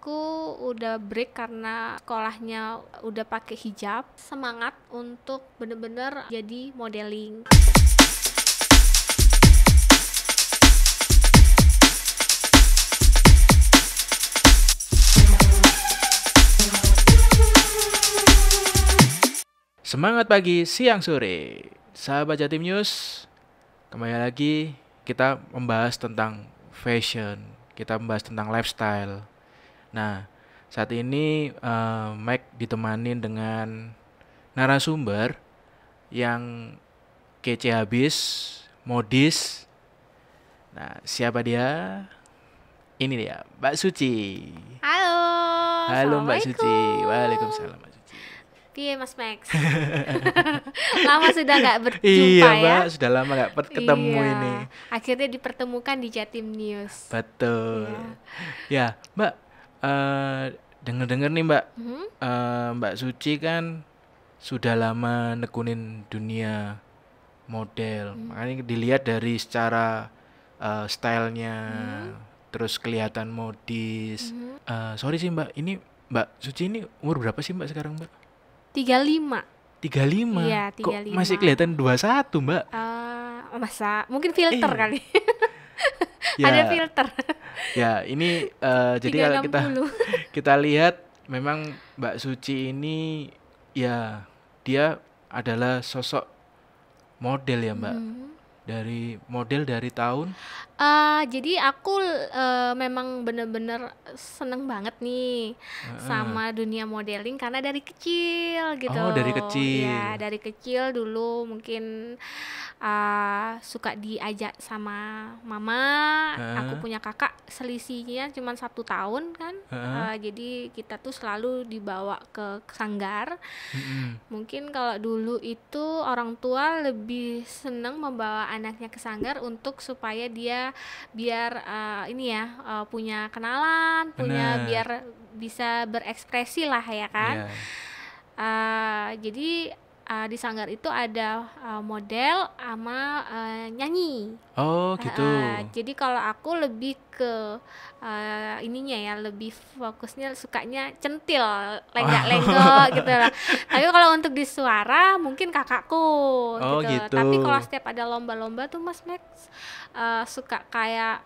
aku udah break karena sekolahnya udah pakai hijab. Semangat untuk bener-bener jadi modeling. Semangat pagi, siang, sore. Sahabat Jatim News, kembali lagi kita membahas tentang fashion, kita membahas tentang lifestyle. Nah, saat ini Mike ditemanin dengan narasumber yang kece habis, modis. Nah, siapa dia? Ini dia, Mbak Suci. Halo, Halo Mbak Suci. Assalamualaikum. Waalaikumsalam Mbak Suci. Piye Mas Max? Lama sudah nggak berjumpa Iya ya? Mbak, sudah lama nggak ketemu Iya, ini. akhirnya dipertemukan di Jatim News. Betul. Iya. Ya, Mbak, denger-denger nih Mbak, Mhm. Mbak Suci kan sudah lama nekunin dunia model. Makanya dilihat dari secara stylenya, terus kelihatan modis. Sorry sih Mbak, ini Mbak Suci ini umur berapa sih Mbak sekarang Mbak? 35. 35. Iya, Kok 35. masih kelihatan 21 Mbak? Masa mungkin filter Iya. kali. Ya, Ada filter. ya ini jadi kalau kita lihat memang Mbak Suci ini ya dia adalah sosok model ya Mbak. Dari model dari tahun Jadi aku memang bener-bener seneng banget nih sama dunia modeling karena dari kecil gitu. Oh, dari kecil. Ya, dari kecil dulu mungkin suka diajak sama mama. Aku punya kakak selisihnya cuma 1 tahun kan. Jadi kita tuh selalu dibawa ke sanggar. Mungkin kalau dulu itu orang tua lebih seneng membawa anaknya ke sanggar untuk supaya dia biar punya kenalan, biar bisa berekspresi lah ya kan. Jadi di sanggar itu ada model sama nyanyi. Oh gitu. Jadi kalau aku lebih ke ininya ya, lebih fokusnya sukanya centil, lenggak-lenggok gitu lah. Tapi kalau untuk di suara mungkin kakakku gitu. Tapi kalau setiap ada lomba-lomba tuh Mas Max suka kayak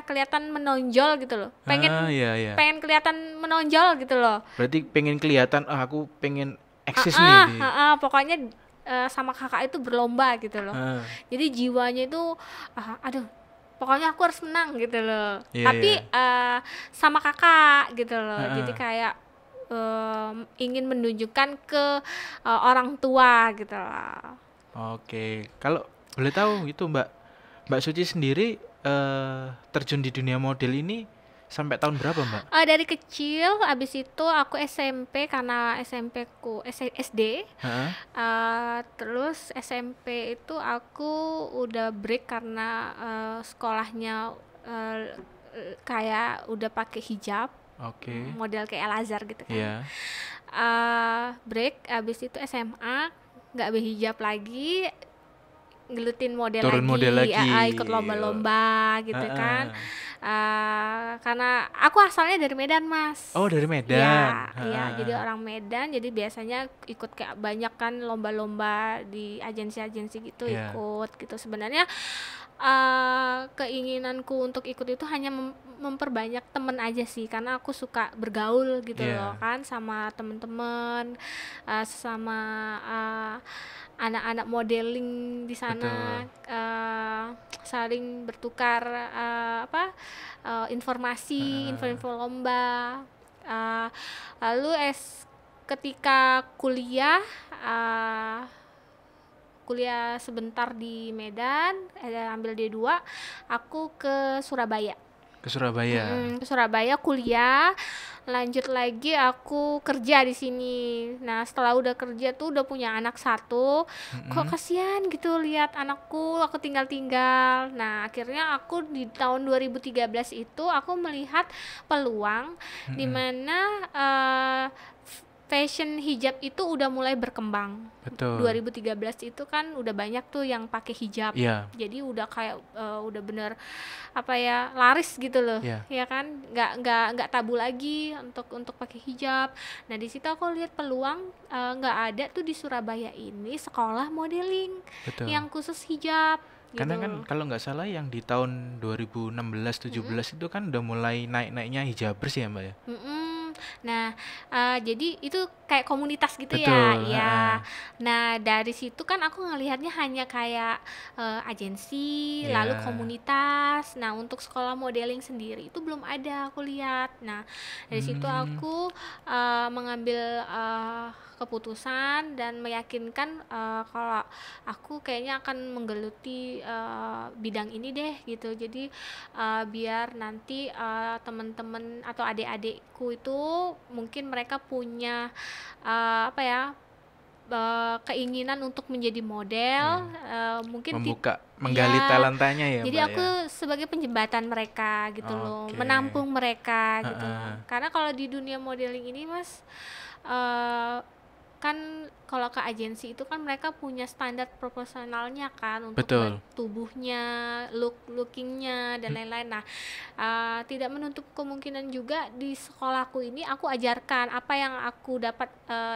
kelihatan menonjol gitu loh. Pengen kelihatan menonjol gitu loh. Berarti pengen kelihatan aku pengen eksis nih. Pokoknya sama kakak itu berlomba gitu loh. Jadi jiwanya itu pokoknya aku harus menang gitu loh. Tapi sama kakak gitu loh. Jadi kayak ingin menunjukkan ke orang tua gitu loh. Oke. Kalau boleh tahu itu Mbak Suci sendiri terjun di dunia model ini sampai tahun berapa Mbak? Dari kecil, abis itu aku SMP karena SMP ku SD. Terus SMP itu aku udah break karena sekolahnya kayak udah pakai hijab. Model kayak Al-Azhar gitu kan. Break, abis itu SMA nggak berhijab lagi, ngelutin model lagi. Ikut lomba-lomba gitu kan. Karena aku asalnya dari Medan Mas. Oh dari Medan. Iya, jadi orang Medan, jadi biasanya ikut kayak banyak kan lomba-lomba di agensi-agensi gitu. Ikut gitu. Sebenarnya keinginanku untuk ikut itu hanya memperbanyak temen aja sih, karena aku suka bergaul gitu loh kan sama temen-temen, sama anak-anak modeling di sana. Saling bertukar informasi, info-info lomba. Lalu ketika kuliah sebentar di Medan, ambil D2, aku ke Surabaya. Ke Surabaya kuliah, lanjut lagi aku kerja di sini. Nah, setelah udah kerja tuh udah punya anak 1, kok kasihan gitu lihat anakku, aku tinggal-tinggal. Nah, akhirnya aku di tahun 2013 itu aku melihat peluang di mana fashion hijab itu udah mulai berkembang. Betul. 2013 itu kan udah banyak tuh yang pakai hijab. Iya. Jadi udah kayak udah bener apa ya, laris gitu loh. Iya. Ya kan? Nggak tabu lagi untuk pakai hijab. Nah, di situ aku lihat peluang, nggak ada tuh di Surabaya ini sekolah modeling Betul. yang khusus hijab. Karena Gitu. kan kalau nggak salah yang di tahun 2016-17 itu kan udah mulai naik-naiknya hijabers ya Mbak ya. Nah, jadi itu kayak komunitas gitu ya, Betul. ya. Nah, dari situ kan aku ngelihatnya hanya kayak agensi, lalu Ya. komunitas. Nah, untuk sekolah modeling sendiri itu belum ada aku lihat. Nah, dari situ aku mengambil keputusan dan meyakinkan kalau aku kayaknya akan menggeluti bidang ini deh gitu. Jadi biar nanti teman-teman atau adik-adikku itu mungkin mereka punya apa ya, keinginan untuk menjadi model, mungkin menggali ya, talentanya ya jadi Mbak aku ya. sebagai penjembatan mereka gitu loh, Oke. menampung mereka gitu loh. Karena kalau di dunia modeling ini Mas, kan kalau ke agensi itu kan mereka punya standar proporsionalnya kan untuk Betul. tubuhnya, lookingnya dan lain-lain. Nah, tidak menutup kemungkinan juga di sekolahku ini aku ajarkan apa yang aku dapat,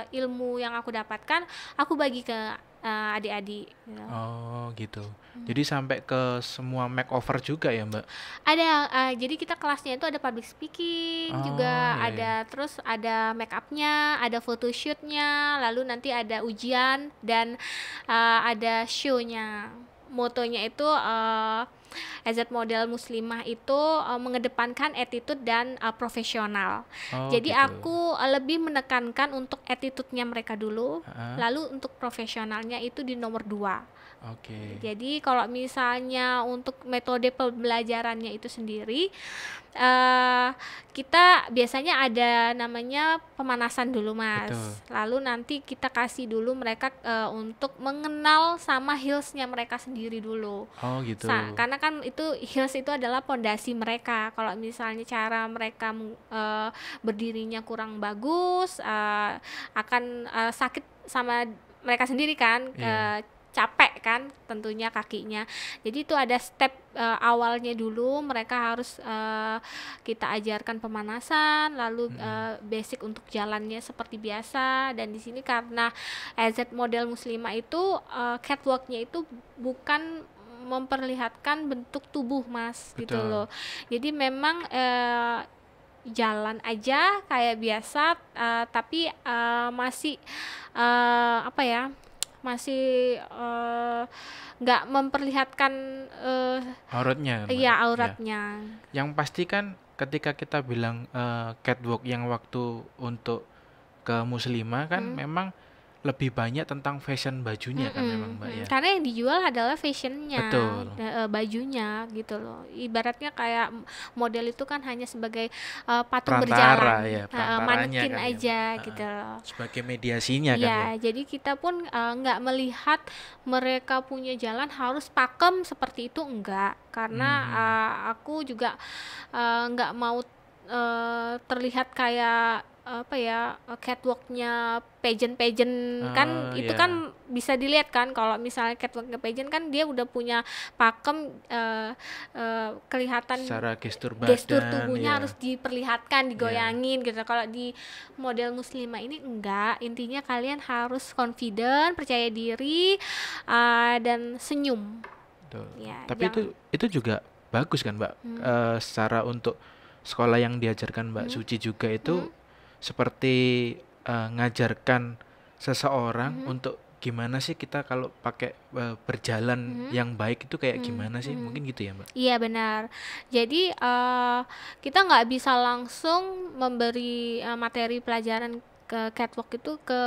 ilmu yang aku dapatkan aku bagi ke adik-adik gitu. Oh gitu. Jadi sampai ke semua makeover juga ya Mbak? Ada, jadi kita kelasnya itu ada public speaking juga, iya, ada terus ada make up-nya, ada photoshoot-nya, lalu nanti ada ujian dan ada show-nya. Motonya itu AZ Model Muslimah itu mengedepankan attitude dan profesional. Jadi gitu. aku lebih menekankan untuk attitude-nya mereka dulu, lalu untuk profesionalnya itu di nomor 2. Oke. Jadi kalau misalnya untuk metode pembelajarannya itu sendiri, kita biasanya ada namanya pemanasan dulu Mas. Betul. Lalu nanti kita kasih dulu mereka untuk mengenal sama heelsnya mereka sendiri dulu. Oh gitu. Karena kan itu heels itu adalah pondasi mereka. Kalau misalnya cara mereka berdirinya kurang bagus, akan sakit sama mereka sendiri kan. Capek kan tentunya kakinya. Jadi itu ada step awalnya dulu, mereka harus kita ajarkan pemanasan, lalu basic untuk jalannya seperti biasa. Dan di sini karena AZ Model Muslimah itu catwalknya itu bukan memperlihatkan bentuk tubuh Mas. Betul. Gitu loh. Jadi memang jalan aja kayak biasa, tapi masih apa ya, masih nggak memperlihatkan auratnya. iya auratnya. Yang pasti kan ketika kita bilang catwalk yang waktu untuk ke muslimah kan memang lebih banyak tentang fashion bajunya kan memang Mbak ya. Karena yang dijual adalah fashionnya, Betul. bajunya gitu loh. Ibaratnya kayak model itu kan hanya sebagai patung Perantara, berjalan, ya, perantaranya manekin kan aja ya. gitu loh. Sebagai mediasinya kan Ya, ya. jadi kita pun nggak melihat mereka punya jalan harus pakem seperti itu, enggak. Karena aku juga nggak mau terlihat kayak apa ya, catwalknya pageant kan itu kan bisa dilihat kan kalau misalnya catwalknya pageant kan dia udah punya pakem, kelihatan secara gestur tubuhnya harus diperlihatkan, digoyangin gitu. Kalau di model muslimah ini enggak, intinya kalian harus confident, percaya diri, dan senyum. Ya, tapi itu juga bagus kan Mbak, secara untuk sekolah yang diajarkan Mbak Suci juga itu seperti ngajarkan seseorang untuk gimana sih kita kalau pakai berjalan yang baik itu kayak gimana sih, mungkin gitu ya Mbak? Iya benar. Jadi kita nggak bisa langsung memberi materi pelajaran ke catwalk itu ke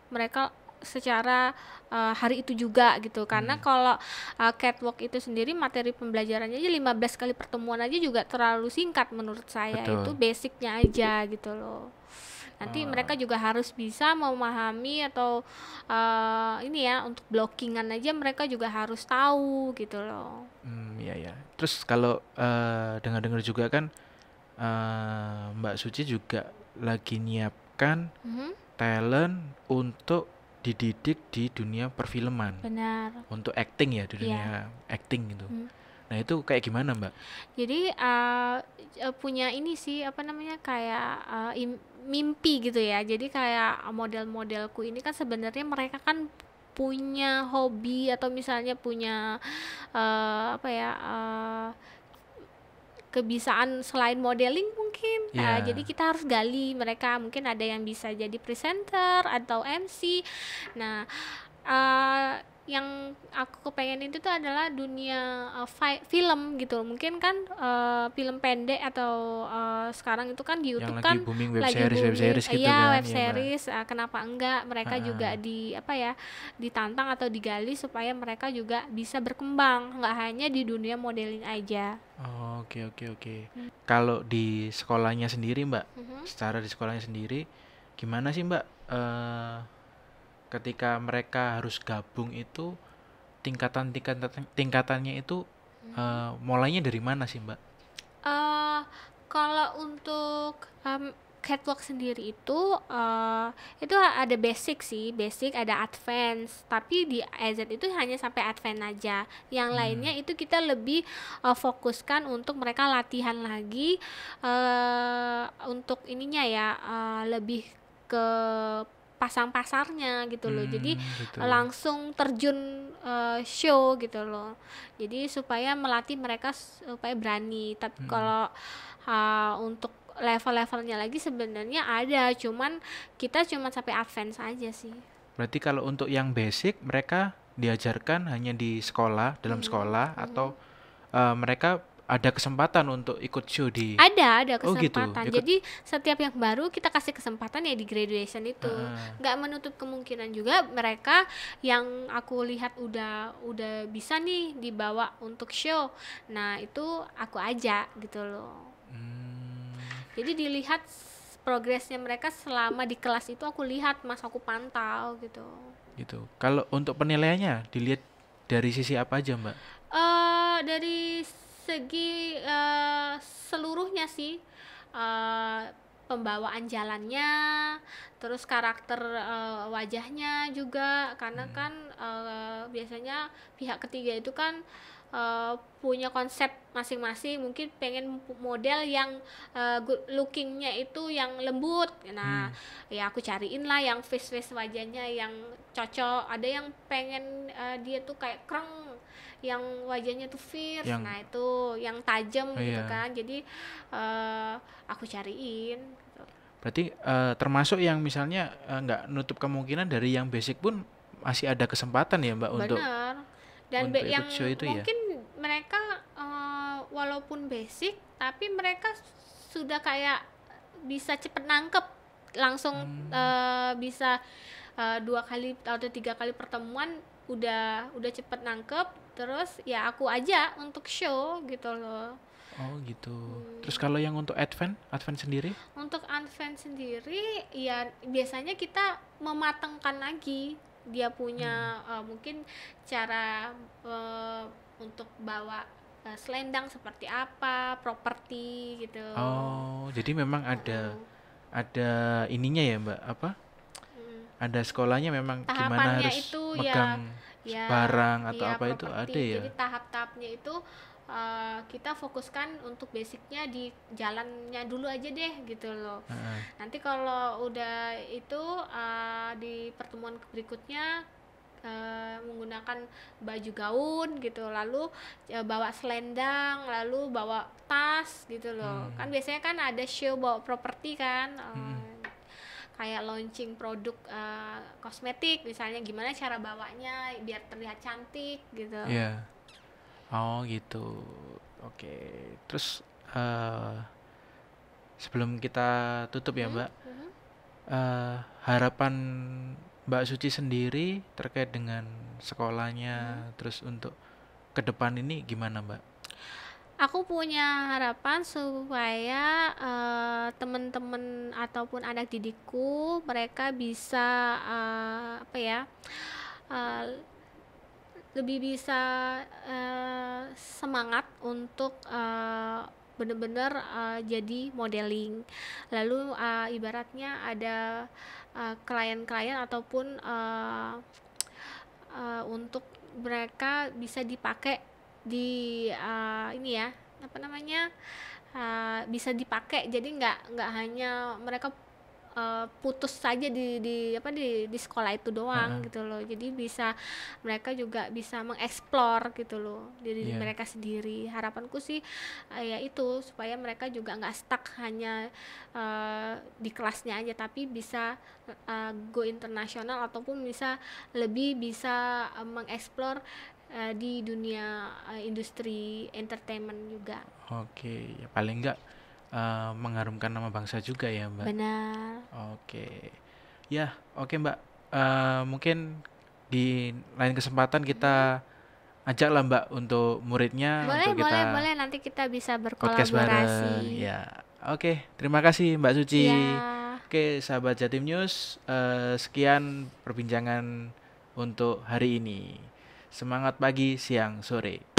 mereka secara hari itu juga gitu. Karena kalau catwalk itu sendiri materi pembelajarannya aja 15 kali pertemuan aja juga terlalu singkat menurut saya. Betul. Itu basicnya aja gitu loh. Nanti mereka juga harus bisa memahami atau ini ya, untuk blockingan aja mereka juga harus tahu gitu loh. Iya. Terus kalau dengar-dengar juga kan Mbak Suci juga lagi nyiapkan talent untuk dididik di dunia perfilman. Benar. Untuk acting ya, di dunia acting gitu. Nah, itu kayak gimana, Mbak? Jadi punya ini sih apa namanya kayak mimpi gitu ya. Jadi kayak model-modelku ini kan sebenarnya mereka kan punya hobi atau misalnya punya apa ya kebisaan selain modeling mungkin. Jadi kita harus gali mereka. Mungkin ada yang bisa jadi presenter atau MC. Nah, yang aku kepengen itu tuh adalah dunia film gitu. Mungkin kan film pendek atau sekarang itu kan di YouTube Yang kan lagi booming web lagi series booming, gitu iya, kan, web ya, Mbak. series. Kenapa enggak mereka juga di apa ya ditantang atau digali supaya mereka juga bisa berkembang, nggak hanya di dunia modeling aja. Oh, oke. Kalau di sekolahnya sendiri, Mbak, secara di sekolahnya sendiri, gimana sih, Mbak? Ketika mereka harus gabung itu tingkatannya itu mulainya dari mana sih, Mbak? Kalau untuk catwalk sendiri itu ada basic sih, basic ada advance, tapi di AZ itu hanya sampai advance aja. Yang lainnya itu kita lebih fokuskan untuk mereka latihan lagi untuk ininya ya, lebih ke pasarnya gitu loh. Jadi Gitu. langsung terjun show gitu loh. Jadi supaya melatih mereka supaya berani. Tapi kalau untuk level-levelnya lagi sebenarnya ada, cuman kita cuma sampai advance aja sih. Berarti kalau untuk yang basic mereka diajarkan hanya di sekolah, dalam sekolah, atau mereka ada kesempatan untuk ikut show di... Ada Oh gitu, kesempatan. ikut. Jadi setiap yang baru kita kasih kesempatan ya di graduation itu. Nggak menutup kemungkinan juga mereka yang aku lihat udah bisa nih dibawa untuk show. Nah, itu aku ajak gitu loh. Jadi dilihat progresnya mereka selama di kelas itu, aku lihat, Mas, aku pantau gitu. Gitu. Kalau untuk penilaiannya dilihat dari sisi apa aja, Mbak? Dari segi seluruhnya sih, pembawaan jalannya, terus karakter wajahnya juga, karena kan biasanya pihak ketiga itu kan punya konsep masing-masing. Mungkin pengen model yang good lookingnya itu yang lembut. Nah, ya aku cariin lah yang face wajahnya yang cocok. Ada yang pengen dia tuh kayak kreng, yang wajahnya tuh fierce, nah itu yang tajam gitu kan. Jadi aku cariin gitu. Berarti termasuk yang misalnya nggak nutup kemungkinan dari yang basic pun masih ada kesempatan ya, Mbak, untuk dan yang ikut show itu mungkin ya? Mereka walaupun basic tapi mereka sudah kayak bisa cepet nangkep langsung, bisa 2 kali atau 3 kali pertemuan udah cepet nangkep, terus ya aku aja untuk show gitu loh. Oh gitu. Terus kalau yang untuk advance sendiri? Untuk advance sendiri ya biasanya kita mematangkan lagi dia punya mungkin cara untuk bawa selendang seperti apa, properti gitu. Oh, jadi memang ada ininya ya, Mbak, apa? Ada sekolahnya memang tahapannya gimana harus itu megang barang atau apa itu ada ya? Jadi tahap-tahapnya itu kita fokuskan untuk basicnya di jalannya dulu aja deh gitu loh. Nanti kalau udah itu di pertemuan berikutnya menggunakan baju gaun gitu, lalu bawa selendang, lalu bawa tas gitu loh. Kan biasanya kan ada show bawa properti kan, kayak launching produk kosmetik misalnya, gimana cara bawanya biar terlihat cantik gitu. Iya. Oh gitu. Oke. Terus sebelum kita tutup ya, Mbak, harapan Mbak Suci sendiri terkait dengan sekolahnya, terus untuk ke depan ini gimana, Mbak? Aku punya harapan supaya teman-teman ataupun anak didikku mereka bisa apa ya, lebih bisa semangat untuk bener-bener jadi modeling. Lalu ibaratnya ada klien-klien ataupun untuk mereka bisa dipakai di ini ya, apa namanya, bisa dipakai, jadi nggak hanya mereka putus saja di sekolah itu doang Heeh. gitu loh. Jadi bisa mereka juga bisa mengeksplor gitu loh diri Iya. mereka sendiri. Harapanku sih ya itu, supaya mereka juga nggak stuck hanya di kelasnya aja, tapi bisa go internasional ataupun bisa mengeksplor di dunia industri entertainment juga. Oke, ya paling enggak mengharumkan nama bangsa juga ya, Mbak. Benar. Oke. Ya, oke, Mbak. Mungkin di lain kesempatan kita ajaklah Mbak untuk muridnya Boleh, untuk boleh, kita boleh. Nanti kita bisa podcast bareng. berkolaborasi. Ya. Oke, terima kasih Mbak Suci. Ya, Oke, sahabat Jatim News, sekian perbincangan untuk hari ini. Semangat pagi, siang, sore.